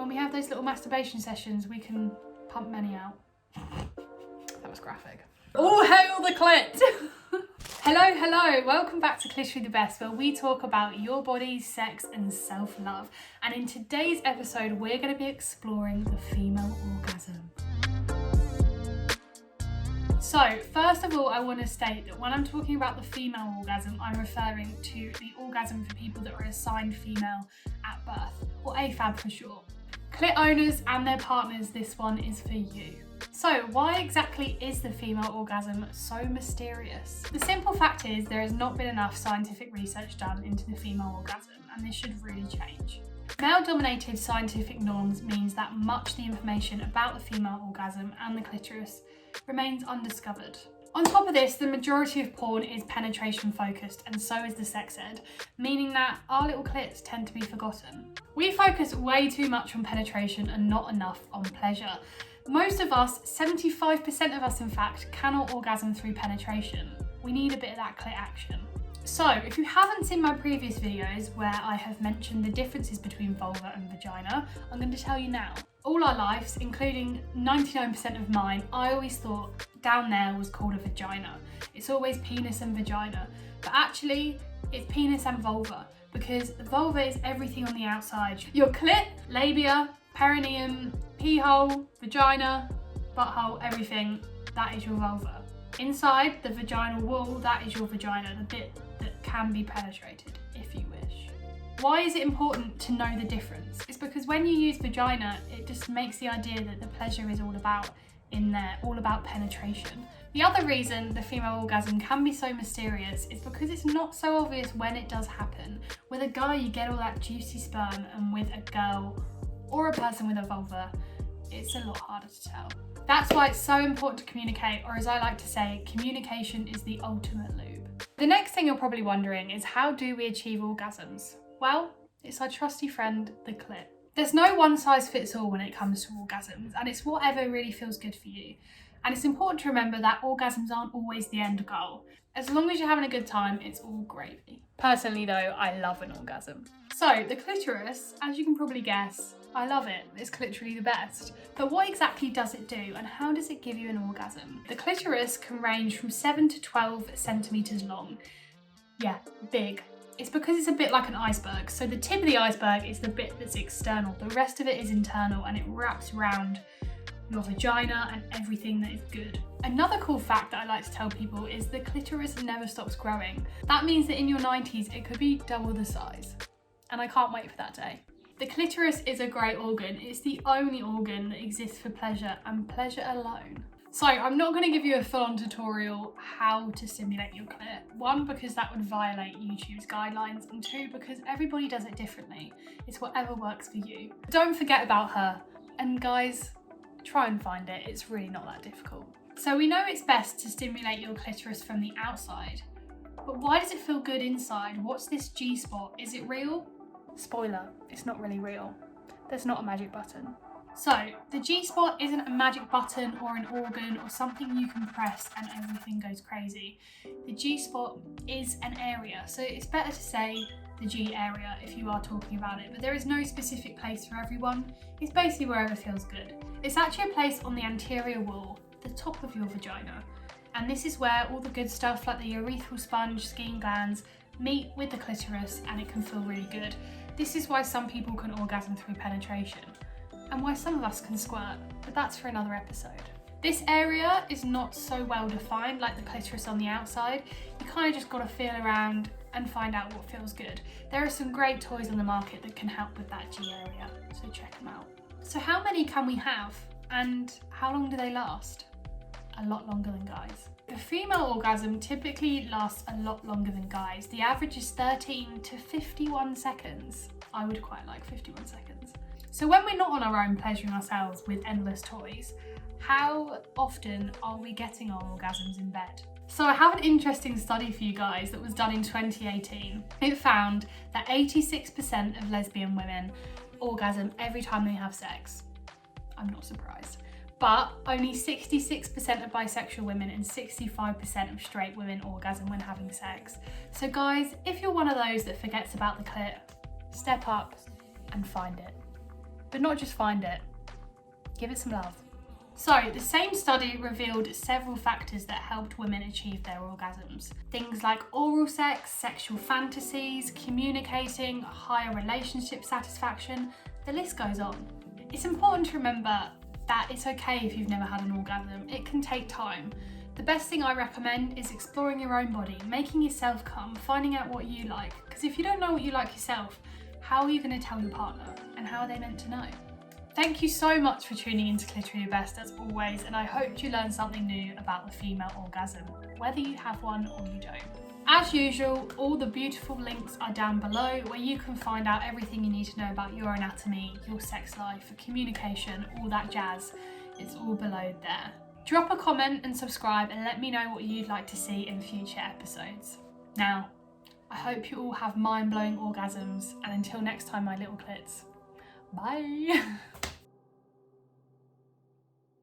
when we have those little masturbation sessions, we can pump many out. That was graphic. All hail the clit! Hello, welcome back to Cliterally the Best, where we talk about your body, sex and self-love. And in today's episode, we're going to be exploring the female orgasm. So, first of all, I want to state that when I'm talking about the female orgasm, I'm referring to the orgasm for people that are assigned female at birth, or AFAB for short. Clit owners and their partners, this one is for you. So, why exactly is the female orgasm so mysterious? The simple fact is there has not been enough scientific research done into the female orgasm, and this should really change. Male-dominated scientific norms means that much of the information about the female orgasm and the clitoris remains undiscovered. On top of this, the majority of porn is penetration focused, and so is the sex ed, meaning that our little clits tend to be forgotten. We focus way too much on penetration and not enough on pleasure. Most of us, 75% of us in fact, cannot orgasm through penetration. We need a bit of that clit action. So, if you haven't seen my previous videos where I have mentioned the differences between vulva and vagina, I'm going to tell you now. All our lives, including 99% of mine, I always thought down there was called a vagina. It's always penis and vagina, but actually it's penis and vulva, because the vulva is everything on the outside. Your clit, labia, perineum, pee hole, vagina, butthole, everything, that is your vulva. Inside the vaginal wall, that is your vagina, the bit that can be penetrated, if you wish. Why is it important to know the difference? It's because when you use vagina, it just makes the idea that the pleasure is all about in there, all about penetration. The other reason the female orgasm can be so mysterious is because it's not so obvious when it does happen. With a guy, you get all that juicy sperm, and with a girl or a person with a vulva, it's a lot harder to tell. That's why it's so important to communicate, or as I like to say, communication is the ultimate lube. The next thing you're probably wondering is, how do we achieve orgasms? Well, it's our trusty friend, the clit. There's no one size fits all when it comes to orgasms, and it's whatever really feels good for you. And it's important to remember that orgasms aren't always the end goal. As long as you're having a good time, it's all gravy. Personally though, I love an orgasm. So, the clitoris, as you can probably guess, I love it. It's Cliterally the best. But what exactly does it do, and how does it give you an orgasm? The clitoris can range from 7 to 12 centimetres long. Yeah, big. It's because it's a bit like an iceberg. So the tip of the iceberg is the bit that's external. The rest of it is internal, and it wraps around your vagina and everything that is good. Another cool fact that I like to tell people is the clitoris never stops growing. That means that in your 90s, it could be double the size. And I can't wait for that day. The clitoris is a great organ. It's the only organ that exists for pleasure, and pleasure alone. So I'm not going to give you a full-on tutorial how to stimulate your clit. One, because that would violate YouTube's guidelines, and two, because everybody does it differently. It's whatever works for you. Don't forget about her. And guys, try and find it. It's really not that difficult. So we know it's best to stimulate your clitoris from the outside, but why does it feel good inside? What's this G-spot? Is it real? Spoiler, it's not really real. There's not a magic button. So, the G-spot isn't a magic button or an organ or something you can press and everything goes crazy. The G-spot is an area, so it's better to say the G area if you are talking about it, but there is no specific place for everyone. It's basically wherever feels good. It's actually a place on the anterior wall, the top of your vagina, and this is where all the good stuff like the urethral sponge, skin glands meet with the clitoris, and it can feel really good. This is why some people can orgasm through penetration, and why some of us can squirt, but that's for another episode. This area is not so well defined like the clitoris on the outside. You kind of just got to feel around and find out what feels good. There are some great toys on the market that can help with that G area, so check them out. So how many can we have, and how long do they last? A lot longer than guys. The female orgasm typically lasts a lot longer than guys. The average is 13 to 51 seconds. I would quite like 51 seconds. So when we're not on our own pleasuring ourselves with endless toys, how often are we getting our orgasms in bed? So I have an interesting study for you guys that was done in 2018. It found that 86% of lesbian women orgasm every time they have sex. I'm not surprised. But only 66% of bisexual women and 65% of straight women orgasm when having sex. So guys, if you're one of those that forgets about the clit, step up and find it. but not just find it. Give it some love. So, the same study revealed several factors that helped women achieve their orgasms. Things like oral sex, sexual fantasies, communicating, higher relationship satisfaction, the list goes on. It's important to remember that it's okay if you've never had an orgasm. It can take time. The best thing I recommend is exploring your own body, making yourself come, finding out what you like. Because if you don't know what you like yourself, how are you going to tell your partner? And how are they meant to know? Thank you so much for tuning into Cliterally Best as always, and I hope you learned something new about the female orgasm, whether you have one or you don't. As usual, all the beautiful links are down below where you can find out everything you need to know about your anatomy, your sex life, communication, all that jazz. It's all below there. Drop a comment and subscribe and let me know what you'd like to see in future episodes. Now, I hope you all have mind-blowing orgasms, and until next time, my little clits, bye!